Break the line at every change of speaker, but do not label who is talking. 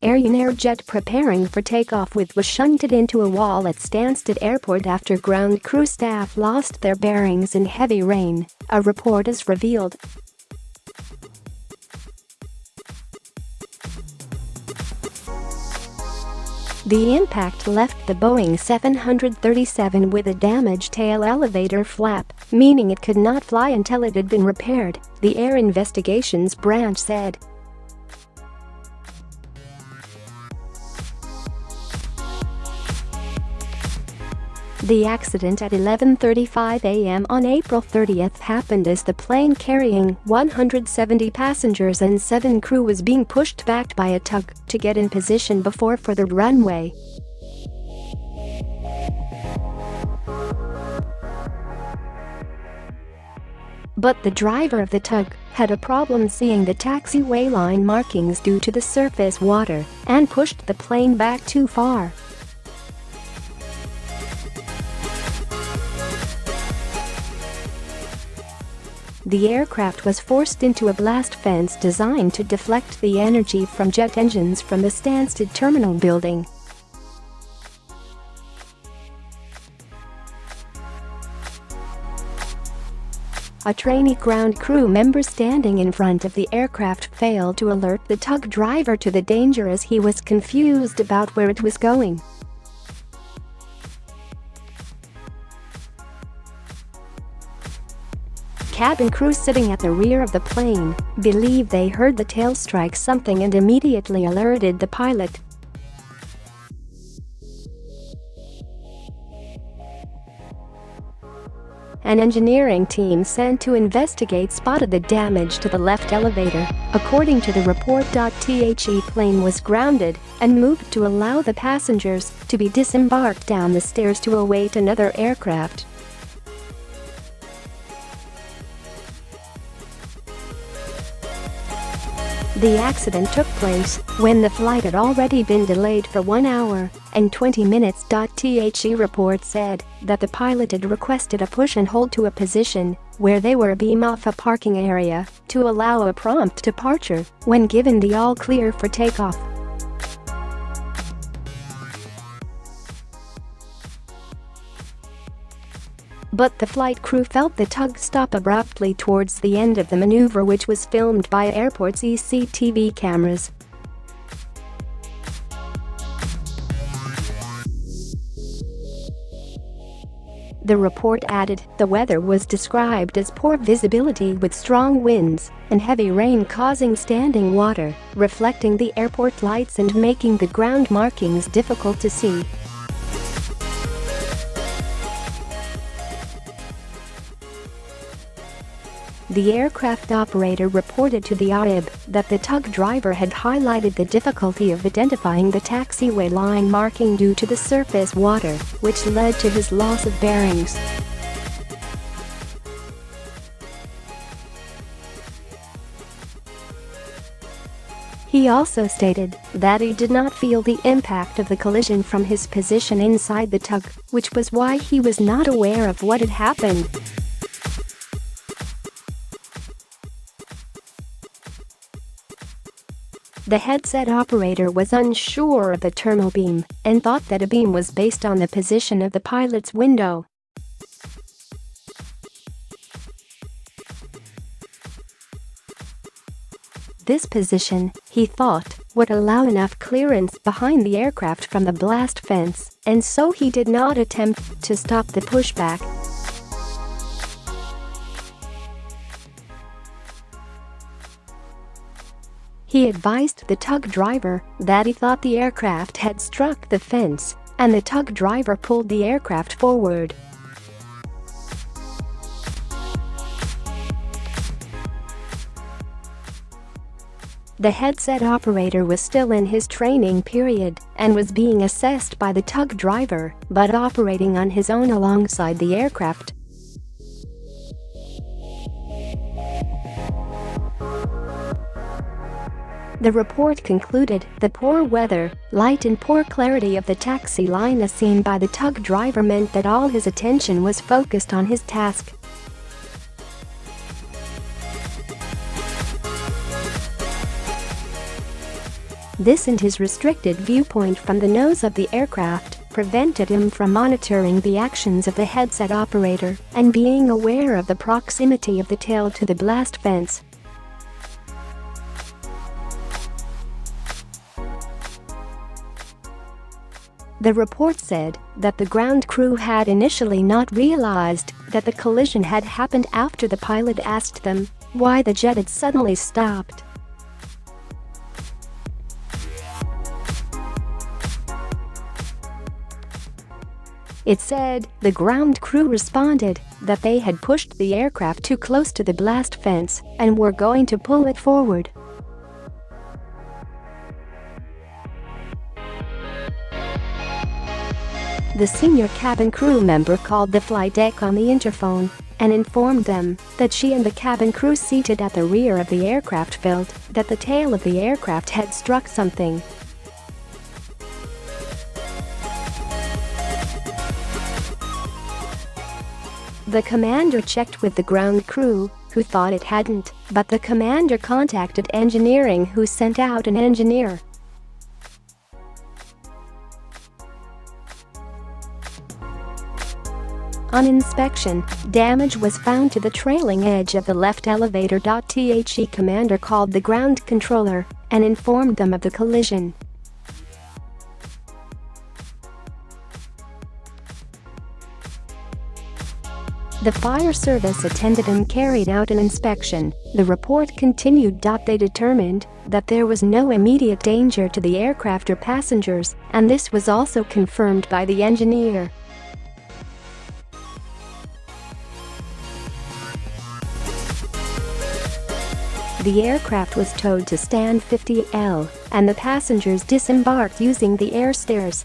ARyanair jet preparing for takeoff was shunted into a wall at Stansted Airport after ground crew staff lost their bearings in heavy rain, a report has revealed. The impact left the Boeing 737 with a damaged tail elevator flap, meaning it could not fly until it had been repaired, the Air Investigations branch said. The accident at 11:35 a.m. on April 30th happened as the plane carrying 170 passengers and 7 crew was being pushed back by a tug to get in position for the runway. But the driver of the tug had a problem seeing the taxiway line markings due to the surface water and pushed the plane back too far. The aircraft was forced into a blast fence designed to deflect the energy from jet engines from the Stansted terminal building. A trainee ground crew member standing in front of the aircraft failed to alert the tug driver to the danger as he was confused about where it was going. Cabin crew sitting at the rear of the plane believed they heard the tail strike something and immediately alerted the pilot. An engineering team sent to investigate spotted the damage to the left elevator. According to the report, the plane was grounded and moved to allow the passengers to be disembarked down the stairs to await another aircraft. The accident took place when the flight had already been delayed for 1 hour and 20 minutes. The report said that the pilot had requested a push and hold to a position where they were a beam off a parking area to allow a prompt departure when given the all-clear for takeoff. But the flight crew felt the tug stop abruptly towards the end of the maneuver, which was filmed by airport CCTV cameras. The report added, the weather was described as poor visibility with strong winds and heavy rain causing standing water, reflecting the airport lights and making the ground markings difficult to see. The aircraft operator reported to the ARyb that the tug driver had highlighted the difficulty of identifying the taxiway line marking due to the surface water, which led to his loss of bearings. He also stated that he did not feel the impact of the collision from his position inside the tug, which was why he was not aware of what had happened. The headset operator was unsure of the terminal beam and thought that a beam was based on the position of the pilot's window. This position, he thought, would allow enough clearance behind the aircraft from the blast fence, and so he did not attempt to stop the pushback. He advised the tug driver that he thought the aircraft had struck the fence, and the tug driver pulled the aircraft forward. The headset operator was still in his training period and was being assessed by the tug driver, but operating on his own alongside the aircraft. The report concluded that poor weather, light and poor clarity of the taxi line as seen by the tug driver meant that all his attention was focused on his task. This and his restricted viewpoint from the nose of the aircraft prevented him from monitoring the actions of the headset operator and being aware of the proximity of the tail to the blast fence. The report said that the ground crew had initially not realized that the collision had happened after the pilot asked them why the jet had suddenly stopped. It said the ground crew responded that they had pushed the aircraft too close to the blast fence and were going to pull it forward. The senior cabin crew member called the flight deck on the interphone and informed them that she and the cabin crew seated at the rear of the aircraft felt that the tail of the aircraft had struck something. The commander checked with the ground crew, who thought it hadn't, but the commander contacted engineering, who sent out an engineer. On inspection, damage was found to the trailing edge of the left elevator. The commander called the ground controller and informed them of the collision. The fire service attended and carried out an inspection. The report continued. They determined that there was no immediate danger to the aircraft or passengers, and this was also confirmed by the engineer. The aircraft was towed to Stand 50L, and the passengers disembarked using the air stairs.